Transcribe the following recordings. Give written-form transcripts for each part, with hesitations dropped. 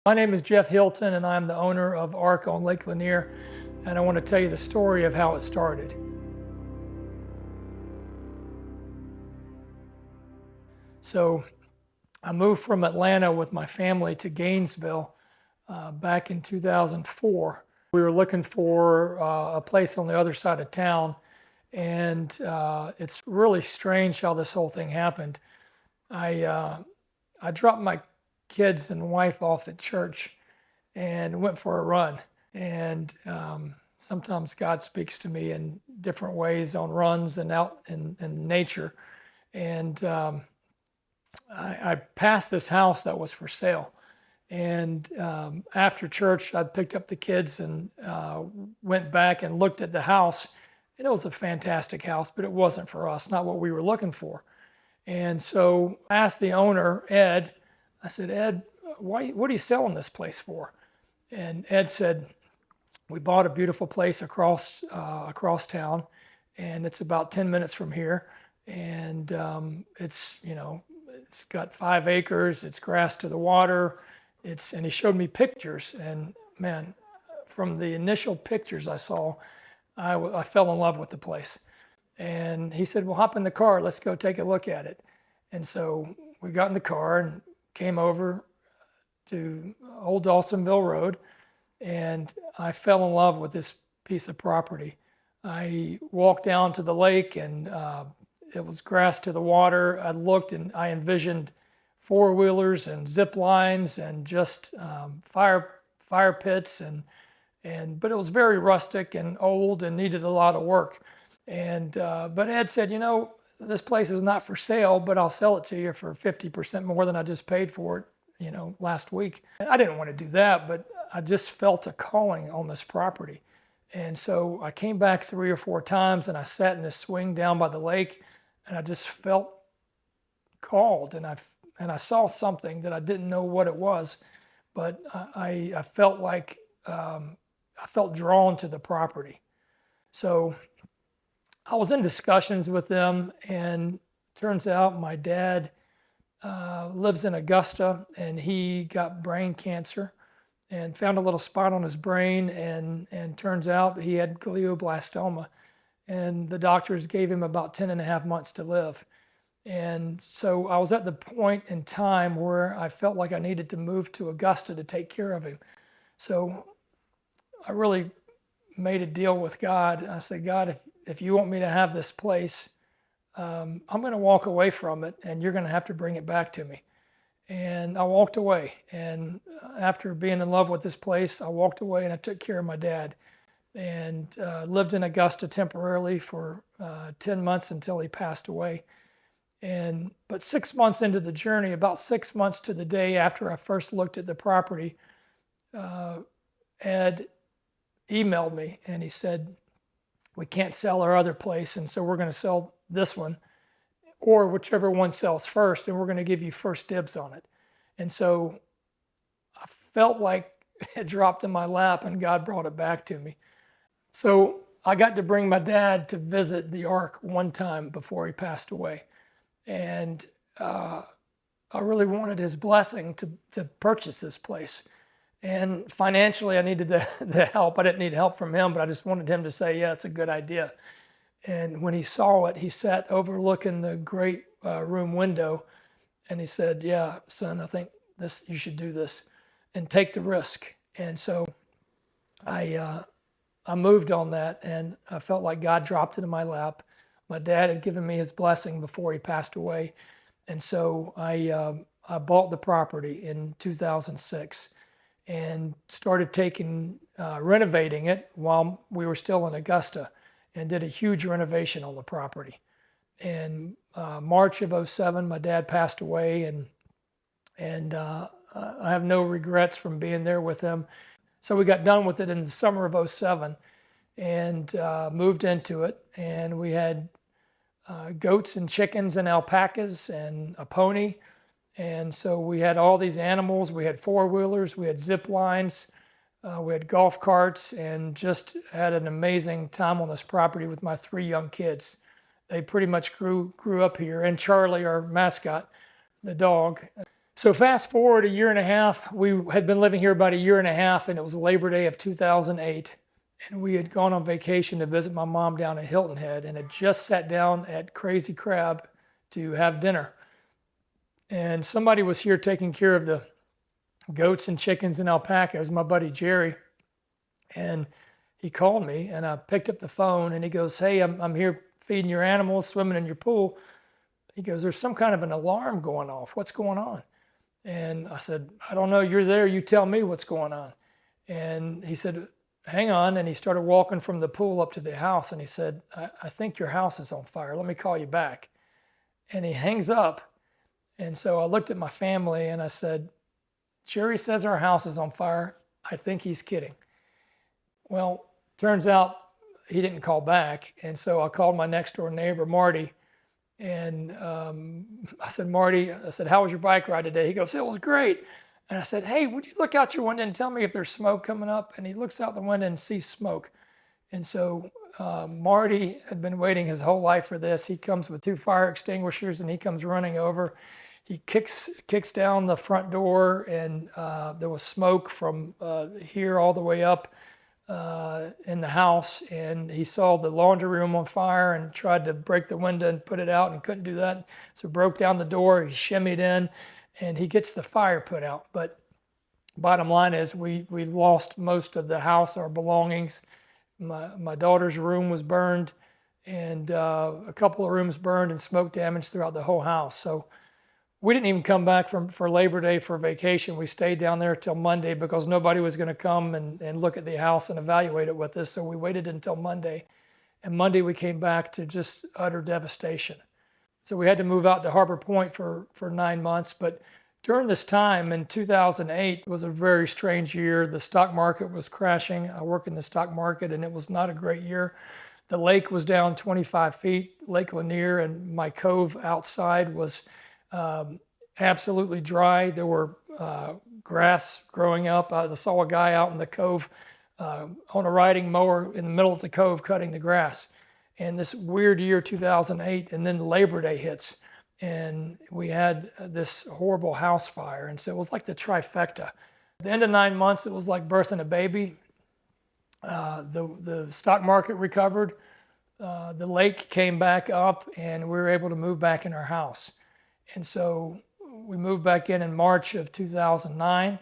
My name is Jeff Hilton, and I'm the owner of Ark on Lake Lanier, and I want to tell you the story of how it started. So I moved from Atlanta with my family to Gainesville back in 2004. We were looking for a place on the other side of town, and it's really strange how this whole thing happened. I dropped my kids and wife off at church and went for a run. And sometimes God speaks to me in different ways on runs and out in nature. And I passed this house that was for sale. And after church, I picked up the kids and went back and looked at the house. And it was a fantastic house, but it wasn't for us, not what we were looking for. And so I asked the owner, Ed, I said, Ed, what are you selling this place for? And Ed said, we bought a beautiful place across town, and it's about 10 minutes from here. And it's got 5 acres, it's grass to the water. And he showed me pictures, and man, from the initial pictures I saw, I fell in love with the place. And he said, well, hop in the car, let's go take a look at it. And so we got in the car and came over to Old Dawsonville Road, and I fell in love with this piece of property. I walked down to the lake, and it was grass to the water. I looked and I envisioned four-wheelers and zip lines and just fire pits, but it was very rustic and old and needed a lot of work. But Ed said, this place is not for sale, but I'll sell it to you for 50% more than I just paid for it, last week. And I didn't want to do that, but I just felt a calling on this property. And so I came back 3 or 4 times, and I sat in this swing down by the lake, and I just felt called, and I saw something that I didn't know what it was, but I felt like I felt drawn to the property. So I was in discussions with them, and turns out my dad lives in Augusta, and he got brain cancer and found a little spot on his brain, and turns out he had glioblastoma, and the doctors gave him about 10 and a half months to live. And so I was at the point in time where I felt like I needed to move to Augusta to take care of him. So I really made a deal with God. I said, God, if you want me to have this place, I'm going to walk away from it, and you're going to have to bring it back to me. And I walked away. And after being in love with this place, I walked away and I took care of my dad, and lived in Augusta temporarily for 10 months until he passed away. But 6 months into the journey, about 6 months to the day after I first looked at the property, Ed emailed me, and he said, we can't sell our other place, and so we're going to sell this one, or whichever one sells first, and we're going to give you first dibs on it. And so I felt like it dropped in my lap, and God brought it back to me. So I got to bring my dad to visit the Ark one time before he passed away. And I really wanted his blessing to purchase this place. And financially, I needed the help. I didn't need help from him, but I just wanted him to say, yeah, it's a good idea. And when he saw it, he sat overlooking the great room window, and he said, yeah, son, I think you should do this and take the risk. And so I moved on that, and I felt like God dropped it in my lap. My dad had given me his blessing before he passed away. And so I bought the property in 2006 and started renovating it while we were still in Augusta, and did a huge renovation on the property. In March of '07, my dad passed away, and I have no regrets from being there with him. So we got done with it in the summer of '07 and moved into it, and we had goats and chickens and alpacas and a pony. And so we had all these animals. We had four-wheelers, we had zip lines, we had golf carts, and just had an amazing time on this property with my 3 young kids. They pretty much grew up here, and Charlie, our mascot, the dog. So fast forward a year and a half, we had been living here about a year and a half, and it was Labor Day of 2008. And we had gone on vacation to visit my mom down at Hilton Head and had just sat down at Crazy Crab to have dinner. And somebody was here taking care of the goats and chickens and alpacas, my buddy Jerry. And he called me, and I picked up the phone, and he goes, "Hey, I'm here feeding your animals, swimming in your pool." He goes, "There's some kind of an alarm going off. What's going on?" And I said, "I don't know. You're there. You tell me what's going on." And he said, "Hang on." And he started walking from the pool up to the house. And he said, I think your house is on fire. Let me call you back." And he hangs up. And so I looked at my family and I said, "Jerry says our house is on fire. I think he's kidding." Well, turns out he didn't call back. And so I called my next door neighbor, Marty. And I said, "Marty," I said, "how was your bike ride today?" He goes, "It was great." And I said, "Hey, would you look out your window and tell me if there's smoke coming up?" And he looks out the window and sees smoke. And so Marty had been waiting his whole life for this. He comes with 2 fire extinguishers and he comes running over. He kicks down the front door, and there was smoke from here all the way up in the house. And he saw the laundry room on fire and tried to break the window and put it out and couldn't do that. So broke down the door, he shimmied in, and he gets the fire put out. But bottom line is we lost most of the house, our belongings. My daughter's room was burned, and a couple of rooms burned, and smoke damage throughout the whole house. So we didn't even come back for Labor Day for vacation. We stayed down there till Monday because nobody was going to come and look at the house and evaluate it with us. So we waited until Monday. And Monday we came back to just utter devastation. So we had to move out to Harbor Point for 9 months. But during this time in 2008 was a very strange year. The stock market was crashing. I work in the stock market, and it was not a great year. The lake was down 25 feet, Lake Lanier, and my cove outside was absolutely dry. There were grass growing up. I saw a guy out in the cove on a riding mower in the middle of the cove cutting the grass. And this weird year, 2008, and then Labor Day hits. And we had this horrible house fire. And so it was like the trifecta. At the end of 9 months, it was like birthing a baby. The stock market recovered. The lake came back up, and we were able to move back in our house. And so we moved back in March of 2009,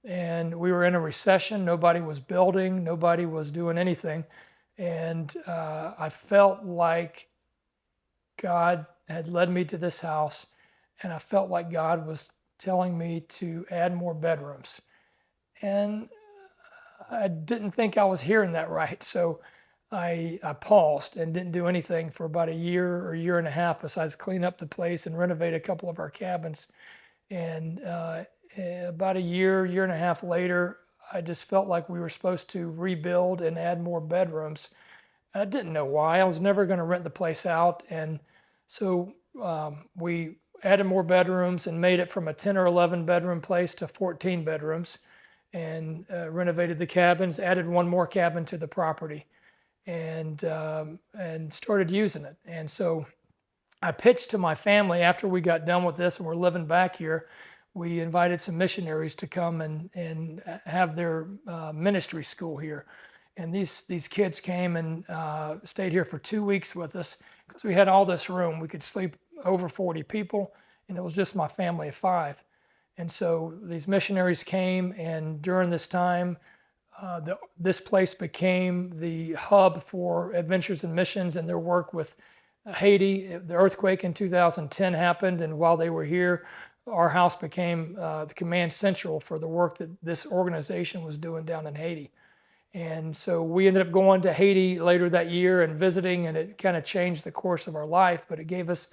and we were in a recession. Nobody was building, nobody was doing anything. And I felt like God had led me to this house, and I felt like God was telling me to add more bedrooms. And I didn't think I was hearing that right. So I paused and didn't do anything for about a year or year and a half besides clean up the place and renovate a couple of our cabins. And about a year and a half later, I just felt like we were supposed to rebuild and add more bedrooms. I didn't know why. I was never going to rent the place out. And so we added more bedrooms and made it from a 10 or 11 bedroom place to 14 bedrooms, and renovated the cabins, added one more cabin to the property, and started using it. And so I pitched to my family after we got done with this and we're living back here. We invited some missionaries to come and have their ministry school here. And these kids came and stayed here for 2 weeks with us because we had all this room. We could sleep over 40 people, and it was just my family of 5. And so these missionaries came, and during this time, this place became the hub for Adventures in Missions and their work with Haiti. The earthquake in 2010 happened, and while they were here, our house became the command central for the work that this organization was doing down in Haiti. And so we ended up going to Haiti later that year and visiting, and it kind of changed the course of our life, but it gave us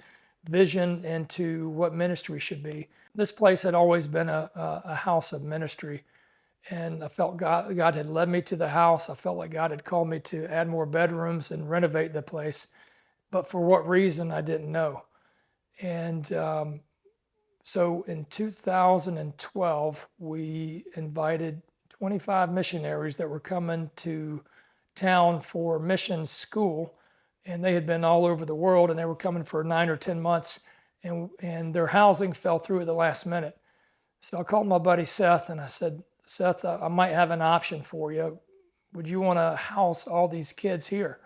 vision into what ministry should be. This place had always been a house of ministry, and I felt God had led me to the house. I felt like God had called me to add more bedrooms and renovate the place, but for what reason, I didn't know. And so in 2012, we invited 25 missionaries that were coming to town for mission school, and they had been all over the world, and they were coming for 9 or 10 months, and their housing fell through at the last minute. So I called my buddy Seth and I said, Seth, I might have an option for you. Would you want to house all these kids here?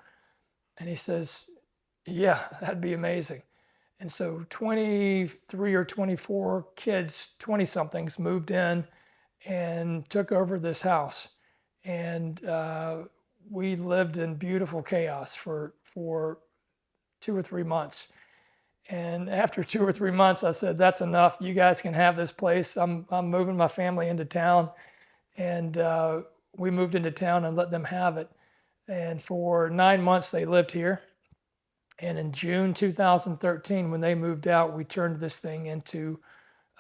And he says, yeah, that'd be amazing. And so 23 or 24 kids, 20 somethings, moved in and took over this house. And we lived in beautiful chaos for 2 or 3 months. And after 2 or 3 months, I said, that's enough. You guys can have this place. I'm moving my family into town. And we moved into town and let them have it. And for 9 months, they lived here. And in June 2013, when they moved out, we turned this thing into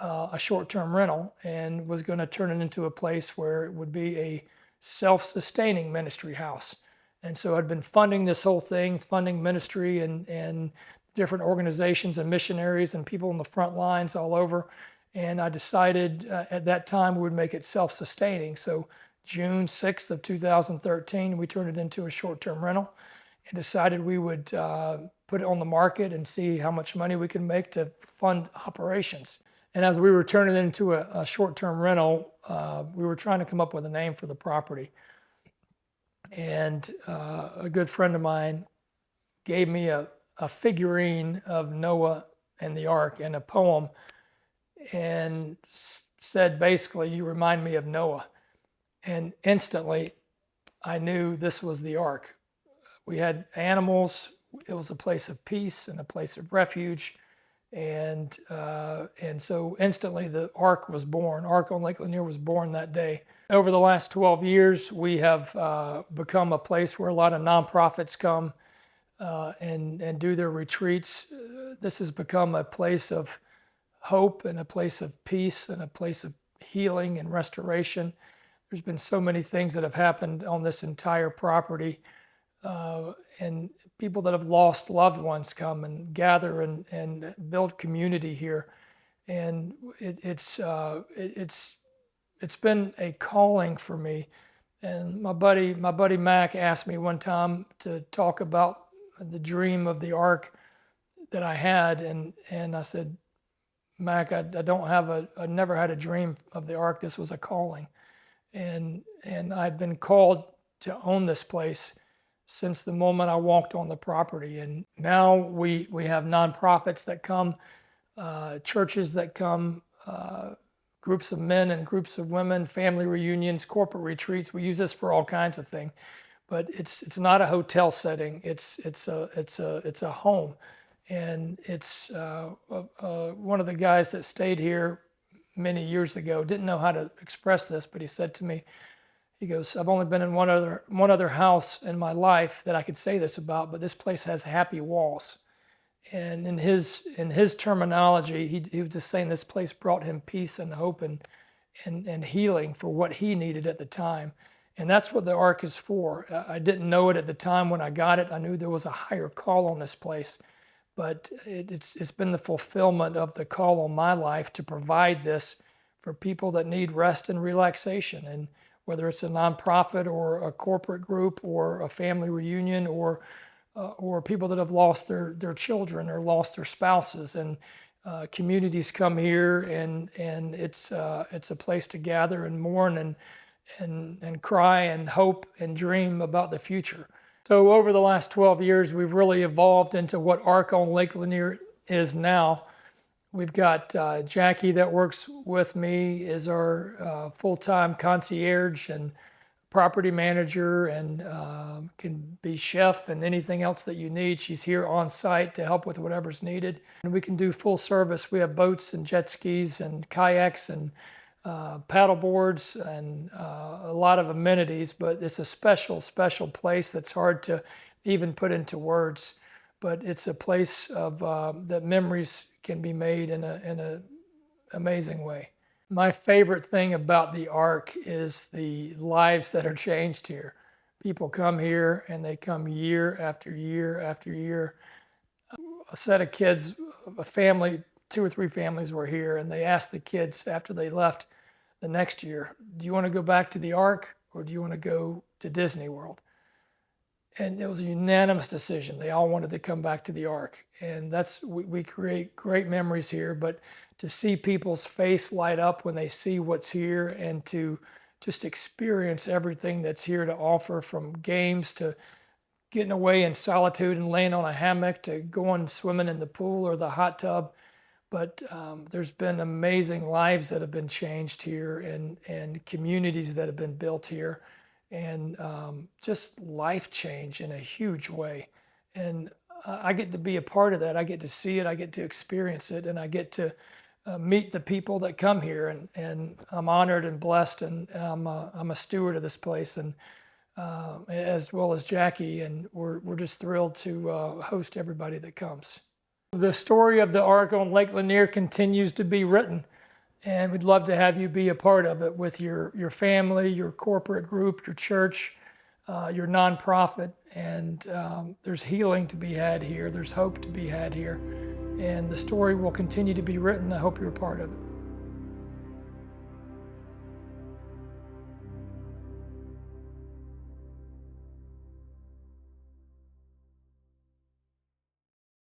a short-term rental and was going to turn it into a place where it would be a self-sustaining ministry house. And so I'd been funding this whole thing, funding ministry and different organizations and missionaries and people on the front lines all over. And I decided at that time we would make it self-sustaining. So June 6th of 2013, we turned it into a short-term rental and decided we would put it on the market and see how much money we could make to fund operations. And as we were turning it into a short-term rental, we were trying to come up with a name for the property. And a good friend of mine gave me a figurine of Noah and the ark and a poem and said, basically, you remind me of Noah. And instantly, I knew this was the ark. We had animals. It was a place of peace and a place of refuge. And so instantly the Ark was born. Ark on Lake Lanier was born that day. Over the last 12 years, we have become a place where a lot of nonprofits come and do their retreats. This has become a place of hope and a place of peace and a place of healing and restoration. There's been so many things that have happened on this entire property. And people that have lost loved ones come and gather and build community here. And it's been a calling for me. And my buddy Mac asked me one time to talk about the dream of the ark that I had. And I said, Mac, I never had a dream of the ark. This was a calling. And I'd been called to own this place since the moment I walked on the property. And now we have nonprofits that come, churches that come, groups of men and groups of women, family reunions, corporate retreats. We use this for all kinds of things, but it's not a hotel setting. It's a home, and it's one of the guys that stayed here many years ago didn't know how to express this, but he said to me, he goes, I've only been in one other house in my life that I could say this about, but this place has happy walls. And in his terminology, he was just saying this place brought him peace and hope and healing for what he needed at the time. And that's what the Ark is for. I didn't know it at the time when I got it. I knew there was a higher call on this place, but it's been the fulfillment of the call on my life to provide this for people that need rest and relaxation. And whether it's a nonprofit or a corporate group or a family reunion or people that have lost their children or lost their spouses, and communities come here, and it's a place to gather and mourn and cry and hope and dream about the future. So over the last 12 years, we've really evolved into what Ark on Lake Lanier is now. We've got Jackie that works with me, is our full-time concierge and property manager, and can be chef and anything else that you need. She's here on site to help with whatever's needed. And we can do full service. We have boats and jet skis and kayaks and paddle boards and a lot of amenities, but it's a special place that's hard to even put into words. But it's a place of that memories can be made in a amazing way. My favorite thing about the Ark is the lives that are changed here. People come here and they come year after year after year. A set of kids, a family, 2 or 3 families were here, and they asked the kids after they left the next year, do you want to go back to the Ark or do you want to go to Disney World? and it was a unanimous decision. They all wanted to come back to the Ark, and we create great memories here. But to see people's face light up when they see what's here, and to just experience everything that's here to offer, from games to getting away in solitude and laying on a hammock to going swimming in the pool or the hot tub. But there's been amazing lives that have been changed here, and communities that have been built here, and just life change in a huge way. And I get to be a part of that. I get to see it. I get to experience it, and I get to meet the people that come here. And I'm honored and blessed, and I'm a steward of this place, and as well as Jackie. And we're just thrilled to host everybody that comes. The story of the Ark on Lake Lanier continues to be written, and we'd love to have you be a part of it with your family, your corporate group, your church, your nonprofit. And there's healing to be had here. There's hope to be had here. And the story will continue to be written. I hope you're a part of it.